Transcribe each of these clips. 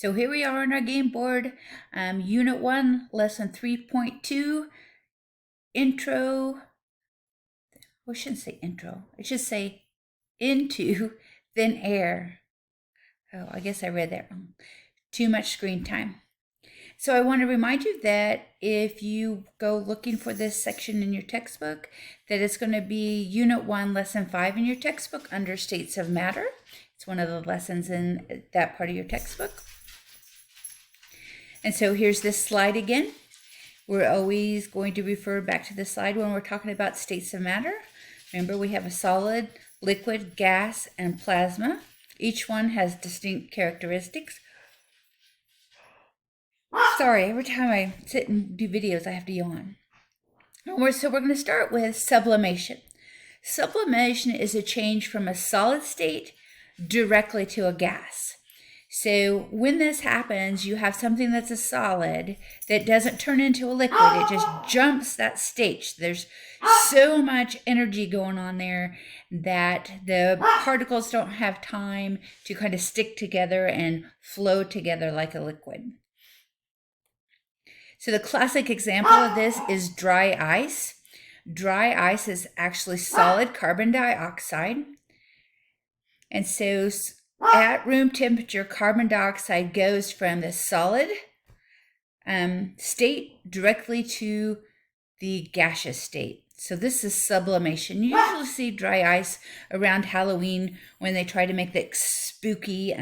So here we are on our game board, Unit 1, Lesson 3.2, Intro. I shouldn't say intro. I should say into thin air. Oh, I guess I read that wrong. Too much screen time. So I want to remind you that if you go looking for this section in your textbook, that it's going to be Unit 1, Lesson 5 in your textbook under States of Matter. It's one of the lessons in that part of your textbook. And so here's this slide again. We're always going to refer back to this slide when we're talking about states of matter. Remember, we have a solid, liquid, gas, and plasma. Each one has distinct characteristics. Sorry, every time I sit and do videos, I have to yawn. So we're going to start with sublimation. Sublimation is a change from a solid state directly to a gas. So when this happens, you have something that's a solid that doesn't turn into a liquid. It just jumps that stage. There's so much energy going on there that the particles don't have time to kind of stick together and flow together like a liquid. So the classic example of this is dry ice. Dry ice is actually solid carbon dioxide. And so at room temperature, carbon dioxide goes from the solid state directly to the gaseous state. So this is sublimation. You usually see dry ice around Halloween when they try to make the spooky,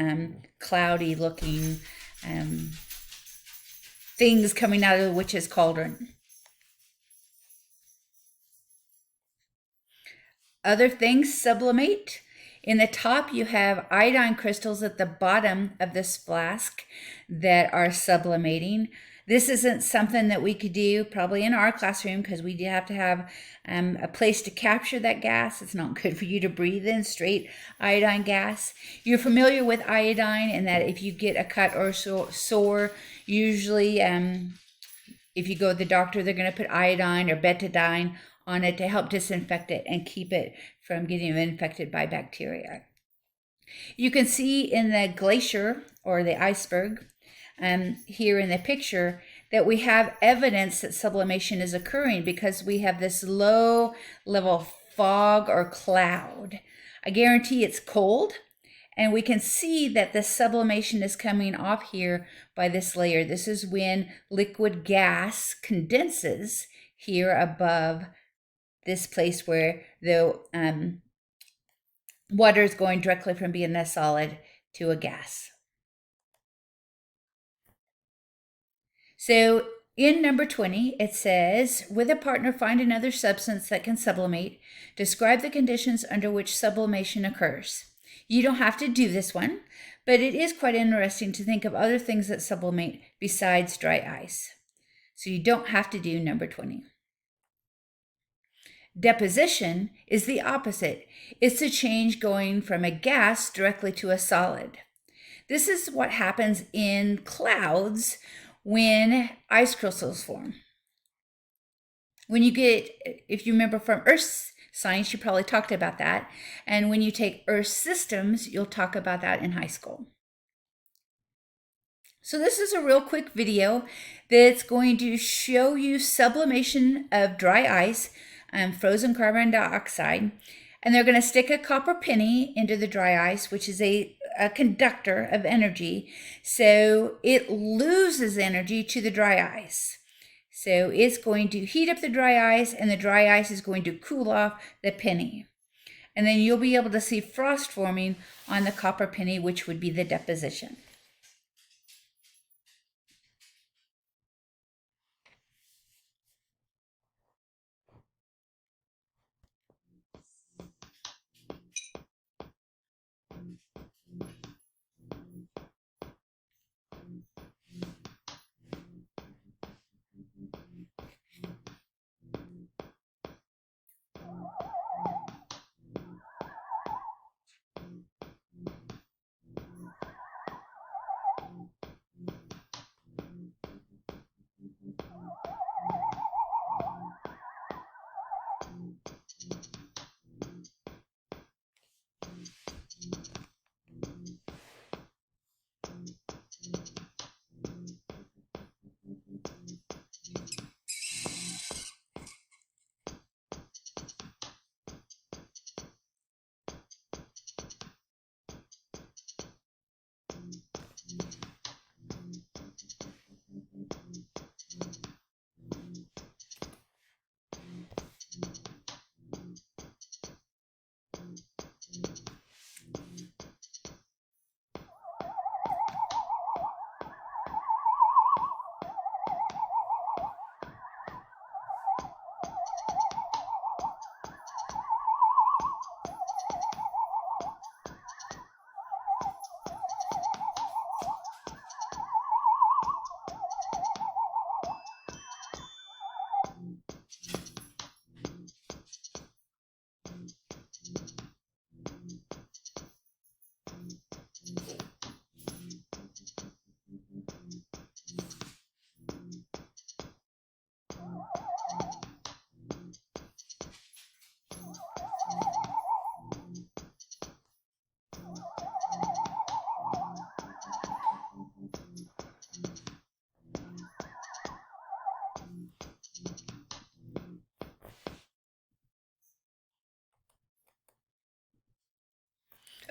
cloudy looking things coming out of the witch's cauldron. Other things sublimate. In the top, you have iodine crystals at the bottom of this flask that are sublimating. This isn't something that we could do probably in our classroom because we do have to have a place to capture that gas. It's not good for you to breathe in straight iodine gas. You're familiar with iodine and that if you get a cut or sore, usually if you go to the doctor, they're going to put iodine or betadine on it to help disinfect it and keep it from getting infected by bacteria. You can see in the glacier or the iceberg here in the picture that we have evidence that sublimation is occurring because we have this low level fog or cloud. I guarantee it's cold, and we can see that the sublimation is coming off here by this layer. This is when liquid gas condenses here above this place where the water is going directly from being a solid to a gas. So in number 20, it says, with a partner, find another substance that can sublimate. Describe the conditions under which sublimation occurs. You don't have to do this one, but it is quite interesting to think of other things that sublimate besides dry ice. So you don't have to do number 20. Deposition is the opposite. It's a change going from a gas directly to a solid. This is what happens in clouds when ice crystals form. When you get, if you remember from Earth science, you probably talked about that. And when you take Earth systems, you'll talk about that in high school. So this is a real quick video that's going to show you sublimation of dry ice, frozen carbon dioxide, and they're going to stick a copper penny into the dry ice, which is a conductor of energy, so it loses energy to the dry ice. So it's going to heat up the dry ice, and the dry ice is going to cool off the penny. And then you'll be able to see frost forming on the copper penny, which would be the deposition.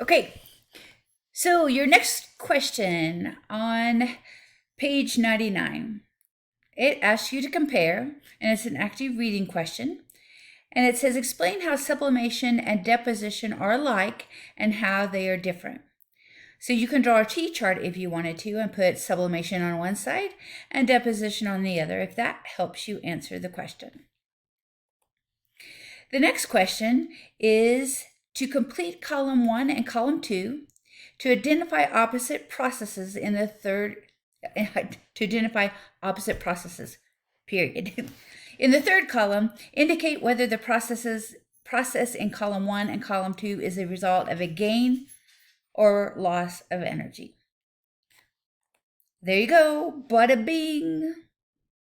Okay, so your next question on page 99. It asks you to compare, and it's an active reading question. And it says, explain how sublimation and deposition are alike and how they are different. So you can draw a T-chart if you wanted to and put sublimation on one side and deposition on the other, if that helps you answer the question. The next question is to complete column 1 and column 2 to identify opposite processes in the third, to identify opposite processes, period. In the third column, indicate whether the process in column 1 and column 2 is a result of a gain or loss of energy. There you go, bada bing.